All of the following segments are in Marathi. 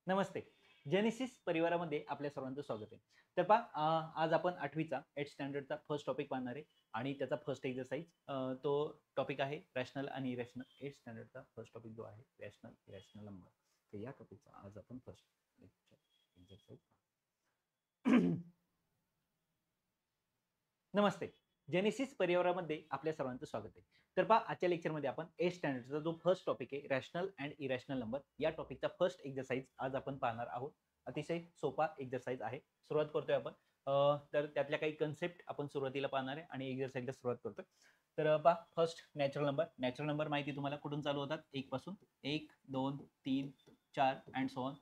नमस्ते. जेनेसिस परिवारामध्ये आपल्या सर्वांचं स्वागत आहे. तर पहा आज आपण 8वीचा 8th स्टँडर्डचा फर्स्ट टॉपिक पाहणार आहे आणि त्याचा फर्स्ट एक्सरसाइज तो टॉपिक आहे रॅशनल आणि इरॅशनल. 8th स्टँडर्डचा फर्स्ट टॉपिक जो आहे रॅशनल इरॅशनल नंबर. तर या टॉपिकचा आज आपण फर्स्ट एक्सरसाइज नमस्ते. जेनेसिस परिवारामध्ये आपल्या सर्वांचं स्वागत आहे. तर पहा आजच्या लेक्चरमध्ये आपण 8th स्टँडर्डचा जो फर्स्ट टॉपिक आहे रॅशनल अँड इरॅशनल नंबर या टॉपिकचा फर्स्ट एक्सरसाइज आज आपण पाहणार आहोत. अतिशय सोपा एक्सरसाइज आहे. सुरुवात करतोय आपण. तर त्यातल्या काही कन्सेप्ट आपण सुरुवातीला पाहणार आहे आणि एक्सरसाइजला सुरुवात करतोय. तर पहा first natural number. Natural number माहिती तुम्हाला कुठून चालू होतात? 1 पासून 1 2 3 4 अँड सो ऑन.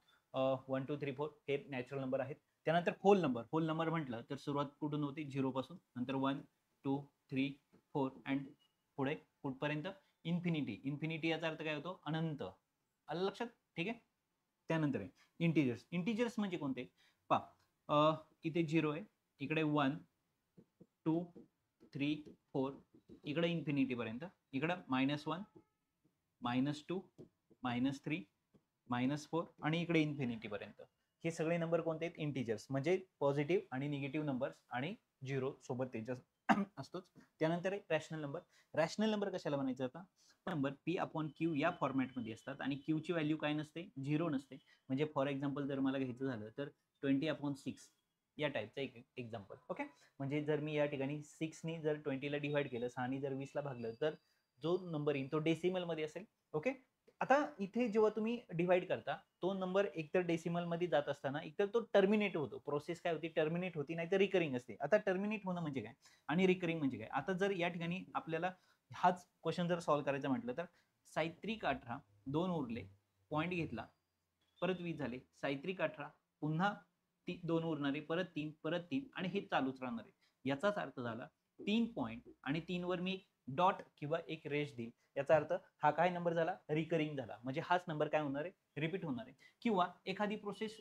1 2 3 4 हे नॅचरल नंबर आहेत. त्यानंतर होल नंबर म्हटलं तर सुरुवात कुठून होते? 0 पासून, नंतर 1 2 3 4 अँड पुढे कुठपर्यंत? इन्फिनिटी याचा अर्थ काय होतो? अनंत. आलं लक्षात? ठीक आहे. त्यानंतर आहे इंटिजर्स म्हणजे कोणते? पहा इथे 0 आहे, इकडे 1 2 3 4, इकडे इन्फिनिटी पर्यंत, इकडे -1 -2 -3 -4 आणि इकडे इन्फिनिटी पर्यंत. हे सगळे नंबर कोणते आहेत? इंटिजर्स. म्हणजे पॉझिटिव्ह आणि निगेटिव्ह नंबर्स आणि 0 सोबत त्याच्या असतोच. त्यानंतर आहे रॅशनल नंबर. रॅशनल नंबर कशाला म्हणायचं? आता नंबर P/Q या फॉर्मॅटमध्ये असतात आणि Q ची व्हॅल्यू काय नसते? 0 नसते. म्हणजे फॉर एक्झाम्पल जर मला घ्यायचं झालं तर 20/6 या टाईपचं एक एक्झाम्पल. ओके. म्हणजे जर मी या ठिकाणी 6 नी जर 20 ला डिवाइड केलं, 6 नी जर 20 ला भागलं तर जो नंबर येईल तो डेसिमल मध्ये असेल. ओके. आता इथे जेव्हा तुम्ही डिवाइड करता तो नंबर एकतर डेसिमल मध्ये जात असताना एकतर तो टर्मिनेट होतो. प्रोसेस काय होती? टर्मिनेट होती, नाही तर रिकरिंग असते. आता टर्मिनेट होणं म्हणजे काय आणि रिकरिंग म्हणजे काय? आता जर या ठिकाणी आपल्याला हाच क्वेश्चन जर सॉल्व्ह करायचा म्हटलं तर साहित्रिक 18 2 उरले, पॉईंट घेतला, परत 20 झाले, साहित्रिक 18 पुन्हा 2 उरणारे, परत 3 परत 3 आणि हे चालूच राहणार आहे. याचाच अर्थ झाला 3 पॉईंट आणि 3 वर मी डॉट किंवा एक रेष देईल. याचा अर्थ हा काय नंबर झाला? रिकरिंग झाला. म्हणजे हाच नंबर काय होणार आहे? रिपीट होणार आहे. किंवा एखादी प्रोसेस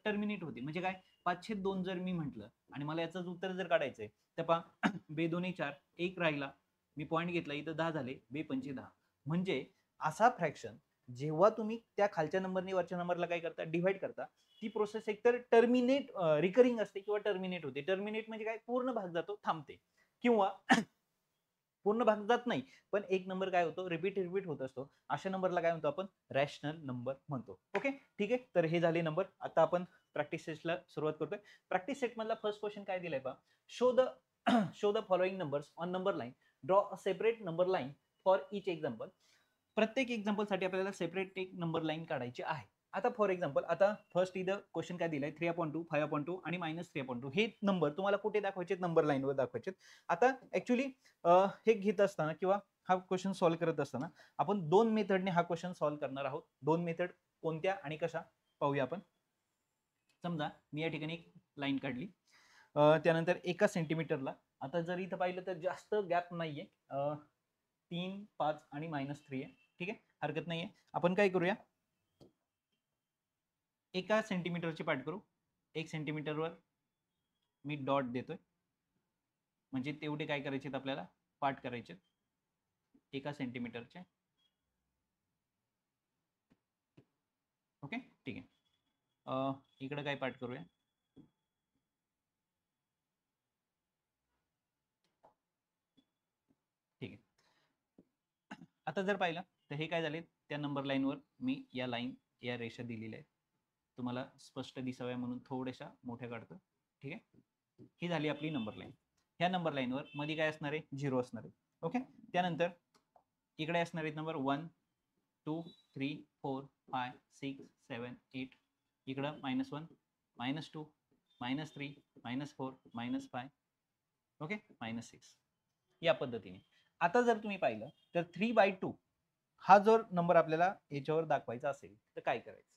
टर्मिनेट होते म्हणजे काय? 5/2 जर मी म्हटलं आणि मला याचं उत्तर जर काढायचंय तर पहा 2 4 1 राहिला, मी पॉईंट घेतला, इथं 10 झाले, 2 10. म्हणजे असा फ्रॅक्शन जेव्हा तुम्ही त्या खालच्या नंबरने वरच्या नंबरला काय करता? डिवाइड करता, ती प्रोसेस एकतर टर्मिनेट रिकरिंग असते किंवा टर्मिनेट होते. टर्मिनेट म्हणजे काय? पूर्ण भाग जातो, थांबते. किंवा पूर्ण भाग जात नाही, पण एक नंबर काय होतो? रिपीट होत असतो. अशा नंबरला काय म्हणतो आपण? रॅशनल नंबर म्हणतो. ओके. ठीक आहे. तर हे झाले नंबर. आता आपण प्रॅक्टिस सेटला सुरुवात करतोय. प्रॅक्टिस सेट मधला फर्स्ट क्वेश्चन काय दिलाय पहा? Show the following numbers on number line. Draw a separate number line for each example. प्रत्येक एक्झाम्पल साठी आपल्याला सेपरेट एक नंबर लाईन काढायची आहे. आता फॉर एक्झाम्पल आता फर्स्ट इथं क्वेश्चन काय दिलाय? 3/2 5/2 आणि -3/2 हे नंबर तुम्हाला कुठे दाखवायचे? नंबर लाईनवर दाखवायचे. आता ऍक्च्युली हे घेत असताना किंवा हा क्वेश्चन सॉल्व्ह करत असताना आपण 2 मेथडने हा क्वेश्चन सॉल्व्ह करणार आहोत. 2 मेथड कोणत्या आणि कशा पाहूया आपण. समजा मी या ठिकाणी एक लाईन काढली, त्यानंतर 1 सेंटीमीटरला, आता जर इथं पाहिलं तर जास्त गॅप नाहीये, 3 5 आणि -3 आहे. ठीक आहे, हरकत नाहीये. आपण काय करूया? 1 सेंटीमीटरची पाठ करू. 1 सेंटीमीटरवर मी डॉट देतोय, म्हणजे तेवढे काय करायचे आपल्याला? पाठ करायचे 1 सेंटीमीटरचे. ओके. ठीक आहे. इकडे काय पाठ करूया? ठीक आहे. आता जर पाहिलं तर हे काय झाले? त्या नंबर लाईनवर मी या रेषा दिलेल्या आहेत. तुम्हाला स्पष्ट दिसाव्या म्हणून थोड्याशा मोठ्या काढतो. ठीक आहे. ही झाली आपली नंबर लाईन. ह्या नंबर लाईनवर मध्ये काय असणार आहे? 0 असणार आहे. ओके. त्यानंतर इकडे असणार आहेत नंबर 1 2 3 4 5 6 7 8. इकडं -1 -2 -3 -4 -5. ओके. -6 या पद्धतीने. आता जर तुम्ही पाहिलं तर 3/2 हा जर नंबर आपल्याला याच्यावर दाखवायचा असेल तर काय करायचं?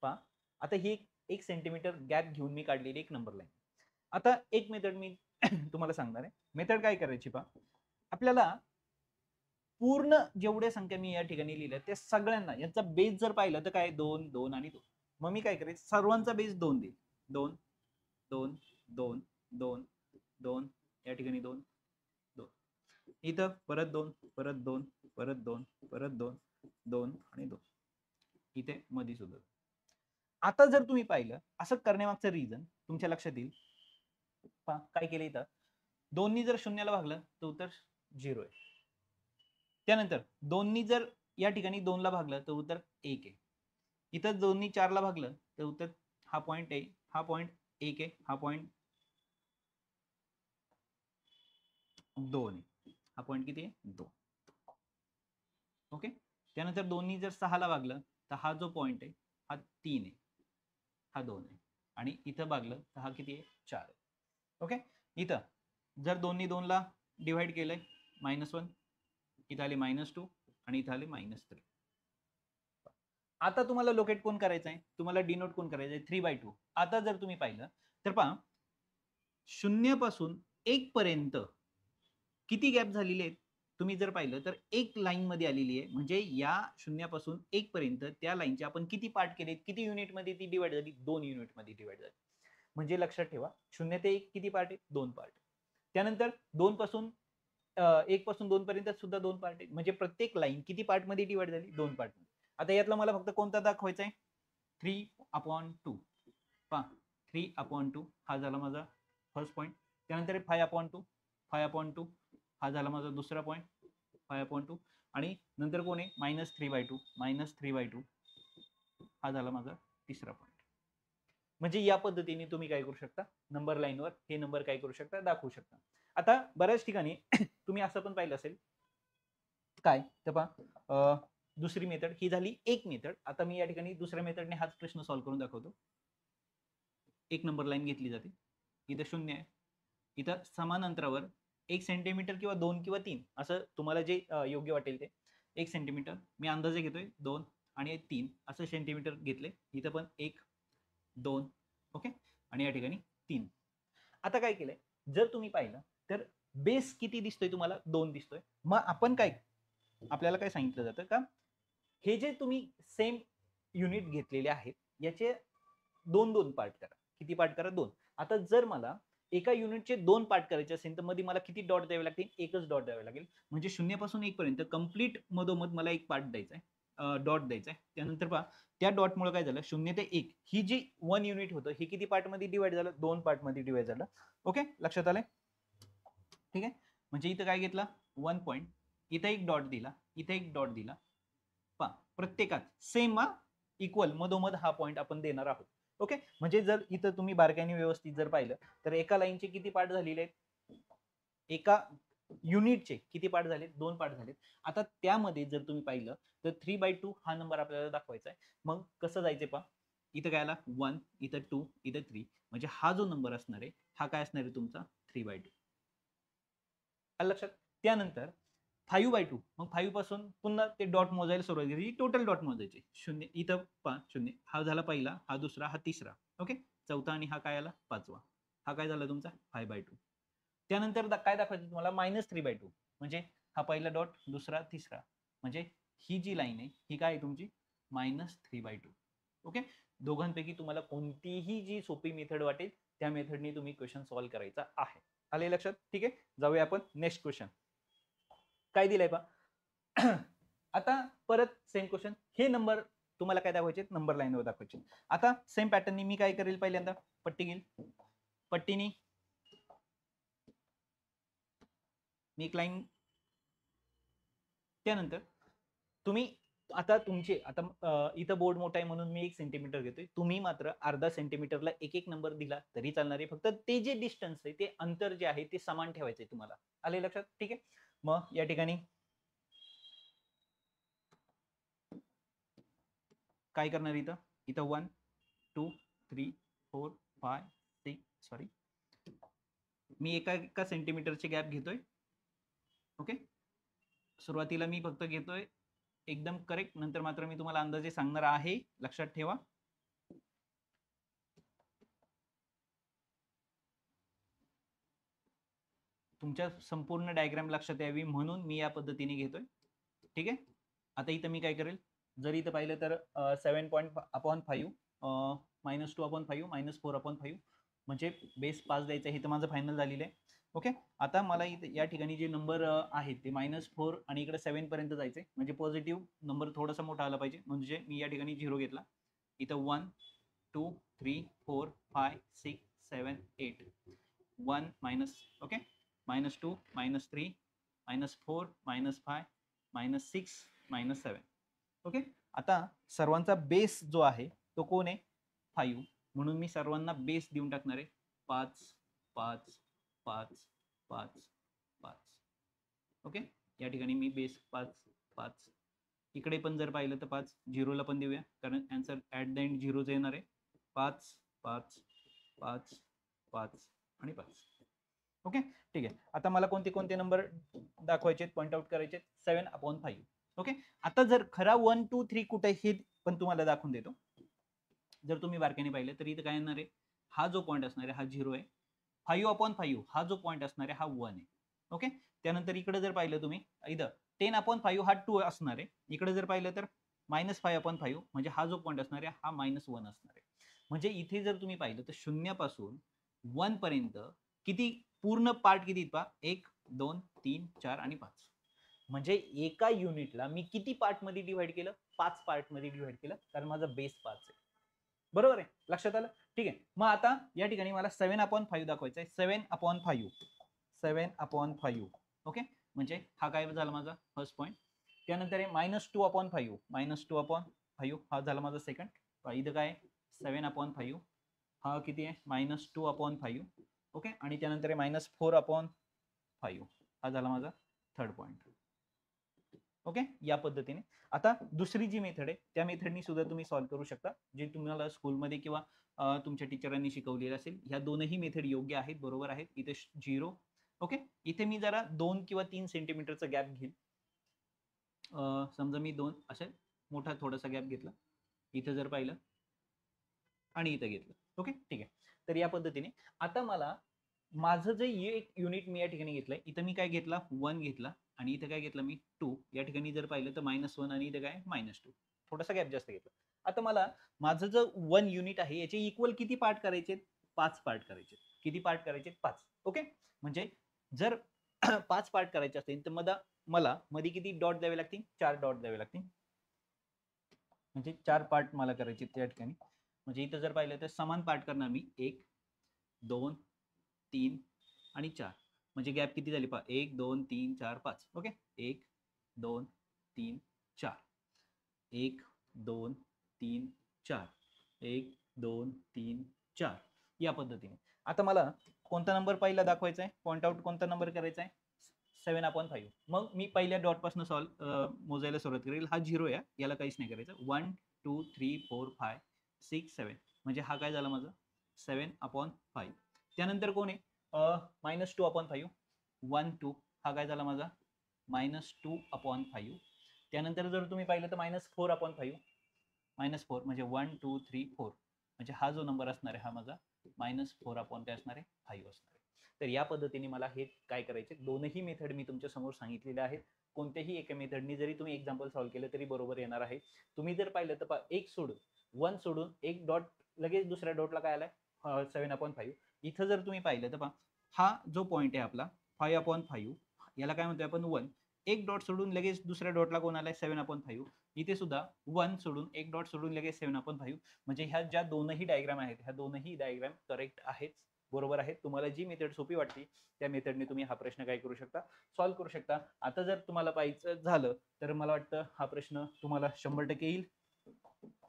पहा आता ही 1 सेंटीमीटर गॅप घेऊन मी काढलेली एक नंबर लाईन. आता एक मेथड मी तुम्हाला सांगणार आहे. मेथड काय करायची पहा, आपल्याला पूर्ण जेवढ्या संख्या मी या ठिकाणी लिहिल्या त्या सगळ्यांना यांचा बेस जर पाहिलं तर काय? 2 2 आणि 2. मग मी काय करेन? सर्वांचा बेस 2 देईल. 2 2 2 2 2 या ठिकाणी 2 2, इथं परत 2 परत 2 परत 2 परत 2 2 आणि 2, इथे मध्ये सुद्धा. आता जर तुम्ही पाहिलं असं करण्यामागचं रिझन तुमच्या लक्षात येईल. काय केलं इथं, दोन्ही जर शून्याला भागलं तर उत्तर 0 आहे. त्यानंतर दोन्ही जर या ठिकाणी 2 ला भागलं तर उत्तर 1 आहे. इथं दोन्ही 4 ला भागलं तर उत्तर हा पॉईंट आहे, हा पॉईंट 1 आहे, हा पॉईंट 2 आहे, हा पॉईंट किती आहे 2. ओके. त्यानंतर दोन्ही जर 6 ला भागलं तर हा जो पॉईंट आहे हा 3 आहे, हा 2 आहे, आणि इथं भागलं तर हा किती आहे 4 आहे. ओके. इथं जर दोन्ही 2 ला डिवाइड केलंय -1, इथं आले -2 आणि इथं आले -3. आता तुम्हाला लोकेट कोण करायचं आहे, तुम्हाला डिनोट कोण करायचं आहे 3/2. आता जर तुम्ही पाहिलं तर पहा 0 पासून 1 पर्यंत किती गॅप झालेले आहेत तुम्ही जर पाहिलं तर एक लाईन मध्ये आलेली आहे. म्हणजे या 0 पासून 1 पर्यंत त्या लाईनचे आपण किती पार्ट केले, किती युनिट मध्ये ती डिवाइड झाली, 2 युनिट मध्ये डिवाइड झाली. म्हणजे लक्षात ठेवा 0 ते 1 किती पार्ट आहे, 2 पार्ट. त्यानंतर 2 पासून 1 पासून 2 पर्यंत सुद्धा 2 पार्ट आहे. म्हणजे प्रत्येक लाईन किती पार्ट मध्ये डिवाइड झाली, 2 पार्ट मध्ये. आता यातला मला फक्त कोणता दाखवायचा आहे, 3/2. पहा 3/2 हा झाला माझा फर्स्ट पॉईंट. त्यानंतर 5/2, 5/2 हा झाला माझा दुसरा पॉईंट, 5/2. आणि नंतर कोण आहे -3/2, -3/2 हा झाला माझा तिसरा पॉईंट. म्हणजे या पद्धतीने तुम्ही काय करू शकता, नंबर लाईनवर हे नंबर काय करू शकता, दाखवू शकता. आता बऱ्याच ठिकाणी तुम्ही असं पण पाहिलं असेल, काय तर पहा दुसरी मेथड ही झाली एक मेथड. आता मी या ठिकाणी दुसऱ्या मेथडने हाच प्रश्न सॉल्व्ह करून दाखवतो. एक नंबर लाईन घेतली जाते, इथं 0 आहे, इथं समान अंतरावर 1 सेंटीमीटर किंवा 2 किंवा 3 असं तुम्हाला जे योग्य वाटेल ते 1 सेंटीमीटर, मी अंदाजे घेतोय 2 आणि 3 असं सेंटीमीटर घेतले. इथं पण 1, 2, ओके, आणि या ठिकाणी 3. आता काय केलंय, जर तुम्ही पाहिलं तर बेस किती दिसतोय तुम्हाला, 2 दिसतोय. मग आपण काय, आपल्याला काय सांगितलं जातं का, हे जे तुम्ही सेम युनिट घेतलेले आहेत याचे 2-2 पार्ट करा. किती पार्ट करा, 2. आता जर मला एका युनिटचे 2 पार्ट करायचे असेल तर मध्ये मला किती डॉट द्यावे लागतील, एकच डॉट द्यावे लागेल. म्हणजे 0 पासून 1 पर्यंत कंप्लीट मधोमध मला एक पार्ट द्यायचा आहे, डॉट द्यायचा आहे. त्यानंतर पहा त्या डॉट मुळे काय झालं, 0 ते 1 ही जी 1 युनिट होतं हे किती पार्ट मध्ये डिवाइड झालं, 2 पार्ट मध्ये डिवाइड झालं. ओके, लक्षात आलंय. ठीक आहे. म्हणजे इथं काय घेतला 1 पॉईंट, इथं एक डॉट दिला, इथं एक डॉट दिला. पहा प्रत्येकात सेम इक्वल मधोमध हा पॉईंट आपण देणार आहोत. ओके. म्हणजे जर इथं तुम्ही बारकाईने व्यवस्थित जर पाहिलं तर एका लाईनचे किती पार्ट झालेले आहेत, एका युनिटचे किती पार्ट झाले, 2 पार्ट झालेत. आता त्यामध्ये जर तुम्ही पाहिलं तर 3/2 हा नंबर आपल्याला दाखवायचा आहे. मग कसं जायचं पहा, इथं काय आला 1, इथं 2, इथं 3. म्हणजे हा जो नंबर असणार आहे हा काय असणार आहे तुमचा 3/2. लक्षात. त्यानंतर 5/2, मग 5 पासून पुन्हा ते डॉट मोजायला सुरुवात केली, टोटल डॉट मोजायचे. 0 इथं 0 हा झाला पहिला, हा दुसरा, हा तिसरा. ओके. चौथा आणि हा काय आला 5वा. हा काय झाला तुमचा 5/2. त्यानंतर काय दाखवायचं तुम्हाला -3/2. म्हणजे हा पहिला डॉट, दुसरा, तिसरा. म्हणजे ही जी लाईन आहे ही काय आहे तुमची -3/2. ओके. दोघांपैकी तुम्हाला कोणतीही जी सोपी मेथड वाटेल त्या मेथडने तुम्ही क्वेश्चन सॉल्व्ह करायचा आहे. आले लक्षात. ठीक आहे, जाऊया आपण नेक्स्ट क्वेश्चन. काय दिलंय पहा. आता परत सेम क्वेश्चन, हे नंबर तुम्हाला काय दाखवायचे, नंबर लाईनवर दाखवायचे. आता सेम पॅटर्ननी मी काय करेल, पहिल्यांदा पट्टी घेईल, पट्टीनी मी एक लाईन, त्यानंतर तुम्ही आता तुमचे आता इथं बोर्ड मोठा आहे म्हणून मी 1 सेंटीमीटर घेतोय, तुम्ही मात्र अर्धा सेंटीमीटरला एक एक नंबर दिला तरी चालणार आहे. फक्त ते जे डिस्टन्स आहे ते अंतर जे आहे ते समान ठेवायचंय तुम्हाला. आले लक्षात. ठीक आहे. मग या ठिकाणी काय करणार, इथं इथं 1, 2, 3, 4, 5, 6, सॉरी मी एका सेंटीमीटरचे गॅप घेतोय. ओके. सुरुवातीला मी फक्त घेतोय एकदम करेक्ट, नंतर मात्र मी तुम्हाला अंदाजे सांगणार आहे, लक्षात ठेवा. तुमच्या संपूर्ण डायग्राम लक्षात यावी म्हणून मी या पद्धतीने घेतोय. ठीक आहे. आता इथं मी काय करेल, जर इथं पाहिलं तर 7.5 -2/5 -4/5 म्हणजे बेस 5 द्यायचा आहे. हे तर माझं फायनल झालेलं आहे. ओके. आता मला इथे या ठिकाणी जे नंबर आहेत ते -4 आणि इकडे 7 पर्यंत जायचे, म्हणजे पॉझिटिव्ह नंबर थोडासा मोठा आला पाहिजे. म्हणजे मी या ठिकाणी 0 घेतला, इथं 1, 2 3 4 5 6 7 8 1 मायनस ओके -2 -3 -4 -5 -6 -7 ओके. आता सर्वांचा बेस जो आहे तो कोण आहे 5 म्हणून मी सर्वांना बेस देऊन टाकणार आहे 5 5 5 5 5 ओके. या ठिकाणी मी बेस 5 5 इकडे पण जर पाहिलं तर 5 झिरोला पण देऊया कारण आन्सर ऍट द एंड झिरोच येणार आहे 5 5 5 5 आणि 5 ओके. ठीक आहे. आता मला कोणते कोणते नंबर दाखवायचे पॉइंट आउट करायचे 7/5 ओके. आता जर खरा 1 2 3 कुठे हे पण तुम्हाला दाखवून देतो. जर तुम्ही बारकाईने पाहिलं तर इथं काय येणार आहे हा जो पॉइंट असणार आहे हा 0 आहे 5/5 हा जो पॉइंट असणार आहे हा 1 आहे ओके. त्यानंतर इकडे जर पाहिलं तुम्ही इथं 10/5 हा 2 असणार आहे. इकडे जर पाहिलं तर -5/5 म्हणजे हा जो पॉइंट असणार आहे हा -1 असणार आहे. म्हणजे इथे जर तुम्ही पाहिलं तर 0 पासून 1 पर्यंत किती पूर्ण पार्ट किती पहा 1 2 3 4 आणि 5 म्हणजे एका युनिटला मी किती पार्ट मध्ये डिवाइड केलं 5 पार्ट मध्ये डिवाइड केलं कारण माझा बेस 5 आहे. बरोबर आहे लक्षात आलं. ठीक आहे. मग आता या ठिकाणी मला 7/5 दाखवायचं आहे 7/5 7/5 ओके. म्हणजे हा काय झाला माझा फर्स्ट पॉइंट. त्यानंतर आहे -2/5 -2/5 हा झाला माझा सेकंड. इथं काय 7/5 हा किती आहे -2/5 ओके. आणि त्यानंतर आहे -4/5 हा झाला माझा थर्ड पॉइंट ओके. या पद्धतीने आता दुसरी जी मेथड आहे त्या मेथडनी सुद्धा तुम्ही सॉल्व्ह करू शकता जे तुम्हाला स्कूलमध्ये किंवा तुमच्या टीचरांनी शिकवलेलं असेल. ह्या दोनही मेथड योग्य आहेत बरोबर आहेत. इथे 0 ओके. इथे मी जरा 2 किंवा 3 सेंटीमीटरचा गॅप घेईल. समजा मी 2 असे मोठा थोडासा गॅप घेतला इथे जर पाहिलं आणि इथं घेतलं ओके. ठीक आहे. तर या पद्धतीने आता मला माझं जे एक युनिट मी या ठिकाणी घेतलंय इथं मी काय घेतला 1 घेतला आणि इथं काय घेतलं मी 2. या ठिकाणी जर पाहिलं तर -1 आणि इथं काय -2 थोडासा गॅप जास्त घेतला. आता मला माझं जो 1 युनिट आहे याचे इक्वल किती पार्ट करायचे 5 पार्ट करायचे. किती पार्ट करायचे 5 ओके. म्हणजे जर 5 पार्ट करायचे असतील तर मला मध्ये किती डॉट द्यावे लागतील 4 डॉट द्यावे लागतील. म्हणजे 4 पार्ट मला करायचे त्या ठिकाणी. म्हणजे इथं जर पाहिलं तर समान पार्ट करणार मी 1 2 3 आणि 4 म्हणजे गॅप किती झाली पहा 1 2 3 4 5 ओके. 1 2 3 4 1 2 3 4 1 2 3 4 या पद्धतीने. आता मला कोणता नंबर पहिला दाखवायचा आहे पॉइंट आउट कोणता नंबर करायचा आहे 7/5. मग मी पहिल्या डॉट पासून मोजायला सुरुवात करेल. हा 0 आहे याला काहीच नाही करायचं 1 2 3 4 5 6 7 म्हणजे हा काय झाला माझा 7/5. त्यानंतर कोण आहे -2/5 1 2 हा काय झाला माझा -2/5. त्यानंतर जर तुम्ही पाहिलं तर -4/5 -4 म्हणजे 1 2 3 4 म्हणजे हा जो नंबर असणार आहे हा माझा -4 काय असणार आहे 5 असणार आहे. तर या पद्धतीने मला हे काय करायचे दोनही मेथड मी तुमच्या समोर सांगितलेले आहेत. कोणत्याही एका मेथडनी जरी तुम्ही एक्झाम्पल सॉल्व्ह केलं तरी बरोबर येणार आहे. तुम्ही जर पाहिलं तर एक सोडून 1 सोडून एक डॉट लगेच दुसऱ्या डॉटला काय आलाय 7/5. इथं जर तुम्ही पाहिलं तर पहा हा जो पॉइंट आहे आपला 5/5 याला काय म्हणतोय आपण 1. एक डॉट सोडून लगेच दुसऱ्या डॉटला कोण आलाय 7/5. इथे सुद्धा 1 सोडून एक डॉट सोडून लगेच 7/5 म्हणजे ह्या ज्या दोनही डायग्राम आहेत ह्या दोनही डायग्राम करेक्ट आहेत बरोबर आहेत. तुम्हाला जी मेथड सोपी वाटते त्या मेथडने तुम्ही हा प्रश्न काय करू शकता सॉल्व्ह करू शकता. आता जर तुम्हाला पाहिजे झालं तर मला वाटतं हा प्रश्न तुम्हाला 100% येईल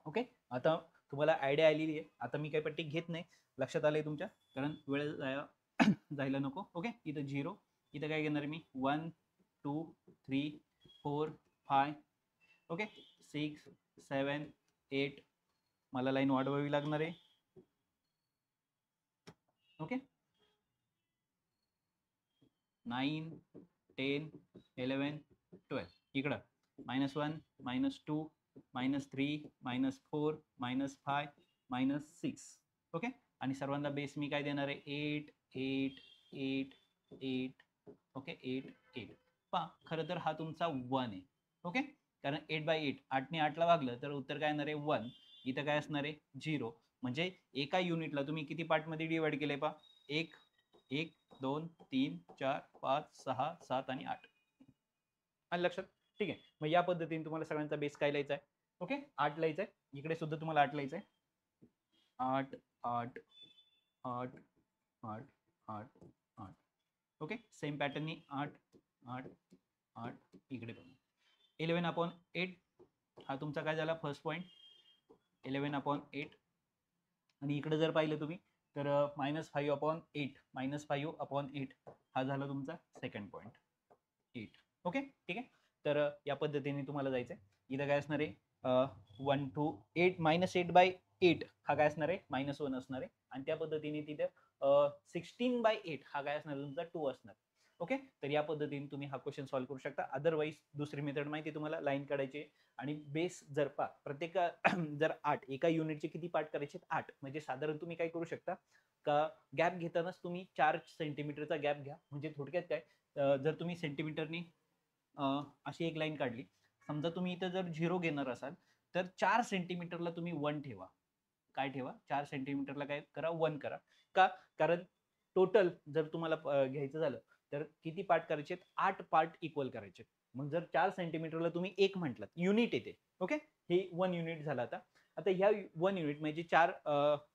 ओके. आता तुम्हाला आयडिया आलेली आहे. आता मी काही पट्टी घेत नाही लक्षात आलंय तुमच्या कारण वेळ जायला नको ओके. इथं 0 इथं काय घेणार मी 1 2 3 4 5 ओके 6 7 8 मला लाईन वाढवावी लागणार आहे ओके. 9 10 11 12 इकडं -1 -2 -3 -4 -5 -6 ओके. आणि सर्वांना बेस मी काय देणार आहे 8 8 8 8 ओके 8 8 पहा खरं तर हा तुमचा 1 आहे ओके. कारण 8/8 8ने 8ला भागलं तर उत्तर काय येणार आहे 1. इथं काय असणार आहे 0 म्हणजे एका युनिटला तुम्ही किती पार्ट मध्ये डिवाइड केले पहा 1 1 2 3 4 5 6 7 आणि 8 आणि लक्षात. ठीक आहे. मग या पद्धतीने तुम्हाला सगळ्यांचा बेस काय लिहायचा आहे ओके 8 लिहायचा आहे. इकडे सुद्धा तुम्हाला 8 लिहायचा आहे 8 8 8 8 8 8. ओके, सेम पॅटर्ननी 8 8 8 इकडे पण 11/8 हा तुमचा काय झाला फर्स्ट पॉईंट 11/8. आणि इकडे जर पाहिलं तुम्ही तर -5/8 -5/8 हा झाला तुमचा सेकंड पॉईंट 8. ओके ठीक आहे. तर या पद्धतीने तुम्हाला जायचंय. इथं काय असणार आहे 1 to 8 -8/8 हा काय असणार आहे -1 असणार आहे. आणि त्या पद्धतीने तिथे 16/8 हा काय असणार तुमचा 2 असणार. ओके, तर या पद्धतीने तुम्ही हा क्वेश्चन सॉल्व्ह करू शकता. अदरवाईज दुसरी मेथड माहिती तुम्हाला लाईन काढायची आणि बेस जर प्रत्येक जर 8 एका युनिटचे किती पार्ट करायचे 8 म्हणजे साधारण तुम्ही काय करू शकता का गॅप घेतानाच तुम्ही 4 सेंटीमीटरचा गॅप घ्या. म्हणजे थोडक्यात काय जर तुम्ही सेंटीमीटरनी अशी एक लाईन काढली, समजा तुम्ही इथं जर 0 घेणार असाल तर 4 सेंटीमीटरला तुम्ही 1 ठेवा. काय ठेवा 4 सेंटीमीटरला काय करा 1 करा. का कारण टोटल जर तुम्हाला घ्यायचं झालं तर किती पार्ट करायचे 8 पार्ट इक्वल करायचे. मग जर 4 सेंटीमीटरला तुम्ही 1 म्हटलात युनिट येते. ओके, हे 1 युनिट झालं. आता ह्या 1 युनिट म्हणजे 4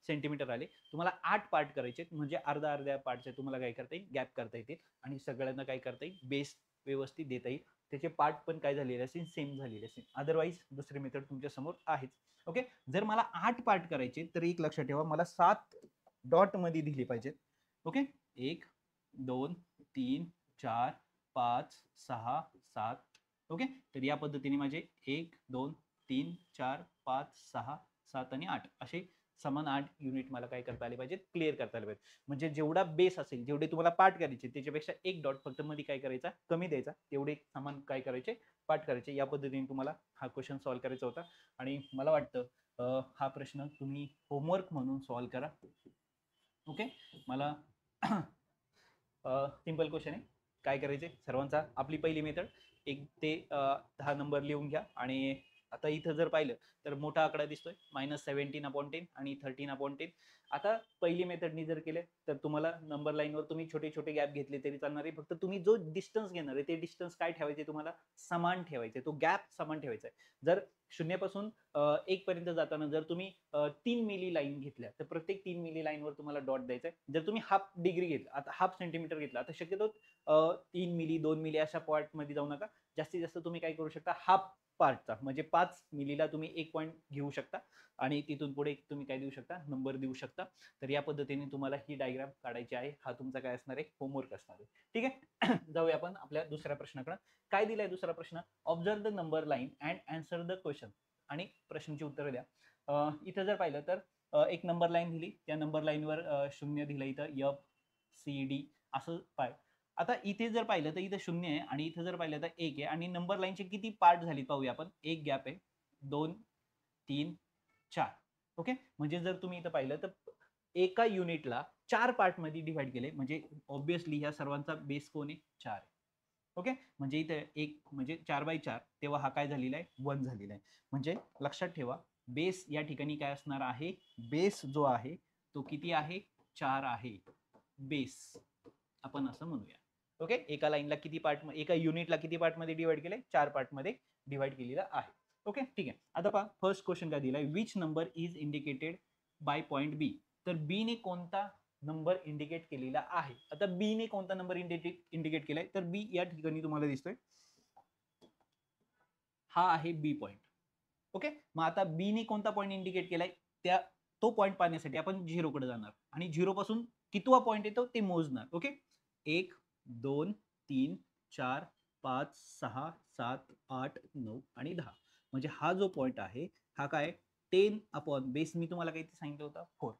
सेंटीमीटर आले. तुम्हाला 8 पार्ट करायचे म्हणजे अर्ध्या पार्टचे तुम्हाला काय करता येईल गॅप करता येतील आणि सगळ्यांना काय करता येईल बेस व्यवस्थित देता येईल. त्याचे पार्ट पण काय झालेले असेल सेम झालेले असेल. अदरवाईज दुसरी मेथड तुमच्या समोर आहेच. ओके, जर मला 8 पार्ट करायचे तर एक लक्षात ठेवा मला 7 डॉट मध्ये दिली पाहिजेत. ओके, 1 2 3 4 5 6 7. ओके, तर या पद्धतीने माझे 1 2 3 4 5 6 7 आणि 8 असे समान 8 युनिट मला काय करता आले पाहिजेत क्लिअर करता आले पाहिजे. म्हणजे जेवढा बेस असेल जेवढे तुम्हाला पार्ट करायचे त्याच्यापेक्षा एक डॉट फक्त मध्ये काय करायचा कमी द्यायचा. तेवढे समान काय करायचे पार्ट करायचे. या पद्धतीने तुम्हाला हा क्वेश्चन सॉल्व्ह करायचा होता. आणि मला वाटतं हा प्रश्न तुम्ही होमवर्क म्हणून सॉल्व्ह करा. ओके, मला सिंपल क्वेश्चन आहे. काय करायचे सर्वांचा आपली पहिली मेथड 1 ते 10 नंबर लिहून घ्या. आणि आता इथं जर पाहिलं तर मोठा आकडा दिसतोय -17/10 आणि 13/10. आता पहिली मेथडनी जर केले तर तुम्हाला नंबर लाईनवर तुम्ही छोटे छोटे गॅप घेतले तरी चालणार आहे. फक्त तुम्ही जो डिस्टन्स घेणार आहे ते डिस्टन्स काय ठेवायचे तुम्हाला समान ठेवायचे. तो गॅप समान ठेवायचा आहे. जर 0 पासून 1 पर्यंत जाताना जर तुम्ही 3 मिली लाईन घेतल्या तर प्रत्येक 3 मिली लाईनवर तुम्हाला डॉट द्यायचा आहे. जर तुम्ही हाफ डिग्री घेतला आता हाफ सेंटीमीटर घेतला आता शक्यतो 3 मिली 2 मिली अशा पॉईंट मध्ये जाऊ नका. जास्तीत जास्त तुम्ही काय करू शकता हाफ पार्टचा म्हणजे 5 मिलीला तुम्ही 1 पॉईंट घेऊ शकता आणि तिथून पुढे तुम्ही काय देऊ शकता नंबर देऊ शकता. तर या पद्धतीने तुम्हाला ही डायग्राम काढायची आहे. हा तुमचा काय असणार आहे होमवर्क असणार आहे. ठीक आहे. जाऊया आपण आपल्या दुसऱ्या प्रश्नाकडे. काय दिलाय दुसरा प्रश्न observe the number line and answer the question. आणि प्रश्नाची उत्तरं द्या. इथं जर पाहिलं तर एक नंबर लाईन दिली त्या नंबर लाईनवर 0 दिलं इथं FCD असं पाय. आता इथे जर पाहिलं तर इथं 0 आहे आणि इथे जर पाहिलं तर 1 आहे आणि नंबर लाईनचे किती पार्ट झाले पाहूया आपण. एक गॅप आहे 2 3 4. ओके, म्हणजे जर तुम्ही इथं पाहिलं तर एका युनिटला 4 पार्ट मध्ये डिवाइड केले म्हणजे ऑब्विसली ह्या सर्वांचा बेस कोण आहे 4 आहे. ओके, म्हणजे इथे एक म्हणजे 4/4 तेव्हा हा काय झालेला आहे 1 झालेला आहे. म्हणजे लक्षात ठेवा बेस या ठिकाणी काय असणार आहे बेस जो आहे तो किती आहे 4 आहे. बेस आपण असं म्हणूया. ओके, एका लाईनला किती पार्ट एका युनिटला किती पार्ट मध्ये डिवाइड केले 4 पार्ट मध्ये डिवाइड केलेला आहे. ओके ठीक आहे. आता पहा फर्स्ट क्वेश्चन काय दिलाय which number is indicated by point B. तर बी ने कोणता नंबर इंडिकेट केलेला आहे. आता बी ने कोणता नंबर इंडिकेट केलाय तर बी या ठिकाणी तुम्हाला दिसतोय हा आहे बी पॉइंट. ओके, मग आता बी ने कोणता पॉइंट इंडिकेट केलाय त्या तो पॉइंट पाहण्यासाठी आपण 0 कडे जाणार आणि 0 पासून कितवा पॉइंट येतो ते मोजणार. ओके, 1 2 3 4 5 6 7 8 9 आणि 10. म्हणजे हा जो पॉइंट आहे हा काय 10 अपॉन बेस मी तुम्हाला काही सांगितलं होतं 4.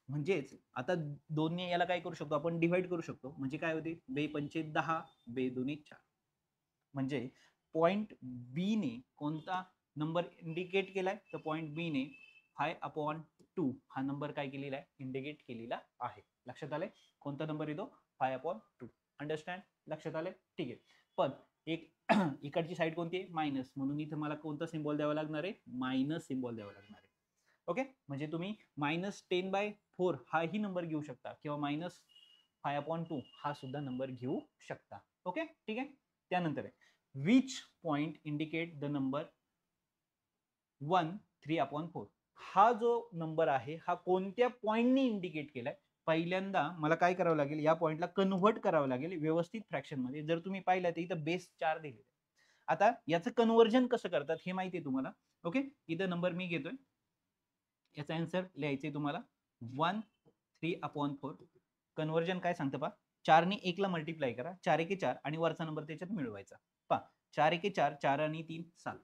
म्हणजेच आता दोन्ही याला काय करू शकतो आपण डिवाइड करू शकतो. म्हणजे काय होते 2 पंचे 10 2 दुनी 4. म्हणजे पॉइंट बी ने कोणता नंबर इंडिकेट केलाय तर पॉइंट बी ने 5/2 हा नंबर काय केलेला आहे इंडिकेट केलेला आहे. लक्षात आलंय कोणता नंबर येतो 5/2. अंडरस्टँड लक्षात आलंय ठीक आहे. पण एक इकडची साईड कोणती आहे मायनस म्हणून इथे मला कोणता सिम्बॉल द्यावा लागणार आहे मायनस सिम्बॉल द्यावा लागणार आहे. ओके, म्हणजे तुम्ही -10/4 हाही नंबर घेऊ शकता किंवा -5/2 हा सुद्धा नंबर घेऊ शकता. ओके ठीक आहे. त्यानंतर which point indicate the number 1 3/4. हा जो नंबर आहे हा कोणत्या पॉइंटने इंडिकेट केलाय, पहिल्यांदा मला काय करावं लागेल, या पॉइंटला कन्व्हर्ट करावं लागेल व्यवस्थित फ्रॅक्शन मध्ये. जर तुम्ही पाहिलं तर इथं बेस 4 दिले. आता याचं कन्व्हर्जन कसं करतात हे माहिती आहे तुम्हाला. ओके, इथं नंबर मी घेतोय, याचा आन्सर लिहायचंय तुम्हाला 1/3/4. कन्व्हर्जन काय सांगतं पा, 4 ने 1 ला मल्टिप्लाय करा, 4 एके 4 आणि वरचा नंबर त्याच्यात मिळवायचा. पा 4 एके 4, 4 आणि 3 7,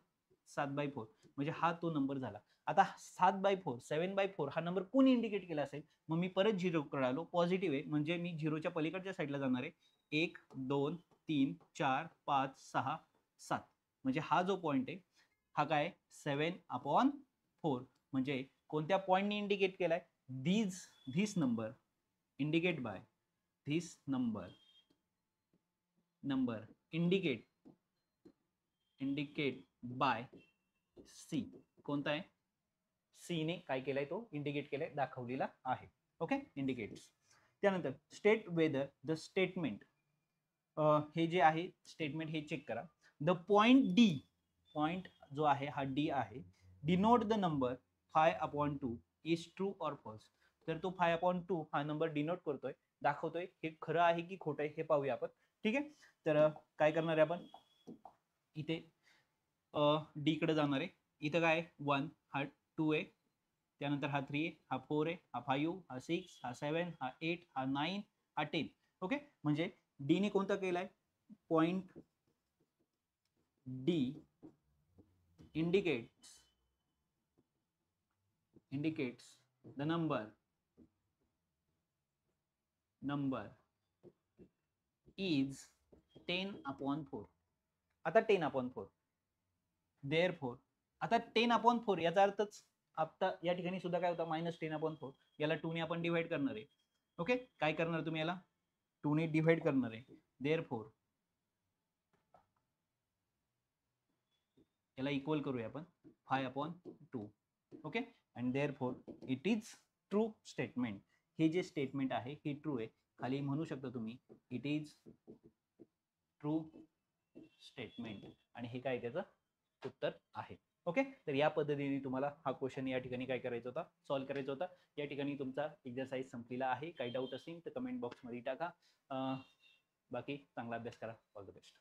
7/4 म्हणजे हा तो नंबर झाला. आता 7/4, 7/4 हा नंबर कोणी इंडिकेट केला असेल, मग मी परत झिरो कडे आलो, पॉझिटिव्ह आहे म्हणजे मी झिरोच्या पलीकडच्या साईडला जाणार आहे. 1 2 3 4 5 6 7 म्हणजे हा जो पॉइंट आहे हा काय 7/4 म्हणजे कोणत्या पॉइंटने इंडिकेट केलाय, this number indicate by this number indicate by C. कोणता आहे, सी ने काय केलाय तो इंडिकेट केलाय, दाखवलेला आहे. Okay, indicates. त्यानंतर स्टेट वेदर द स्टेटमेंट, हे जे आहे स्टेटमेंट हे चेक करा. द पॉइंट डी, पॉइंट जो आहे हा डी आहे, denote the number 5/2 is true और फॉल्स. तर तो 5/2 हा नंबर डिनोट करतोय, दाखवतोय, हे खरं आहे की खोटं आहे हे पाहूया आपण. ठीक आहे, तर काय करणार आहे आपण, इथे डी कडे जाणार आहे. इथं काय 1 हा 2 आहे, त्यानंतर हा 3 आहे, हा 4 आहे, हा 5, हा 6, हा 7, हा 8, हा 9, हा 10. ओके, म्हणजे डी ने कोणता केलाय, point D indicates the number is 10/4. आता 10/4 therefore, आता 10/4 याचा अर्थच आता या ठिकाणी सुद्धा काय होता, -10/4. याला 2 ने आपण डिवाइड करणार आहे. ओके, काय करणार तुम्ही, याला 2 ने डिवाइड करणार आहे. therefore याला इक्वल करूया आपण 5/2. Okay, and therefore it is true statement. हे जे स्टेटमेंट आहे हे ट्रू आहे. खाली म्हणू शकता तुम्ही इट इज ट्रू स्टेटमेंट, आणि हे काय त्याचं उत्तर आहे. ओके, तर या पद्धतीने तुम्हाला हा क्वेश्चन या ठिकाणी काय करायचा होता, सॉल्व्ह करायचा होता. या ठिकाणी तुमचा एक्सरसाइज संपलेला आहे. काही डाऊट असेल तर कमेंट बॉक्समध्ये टाका. बाकी चांगला अभ्यास करा. All the best.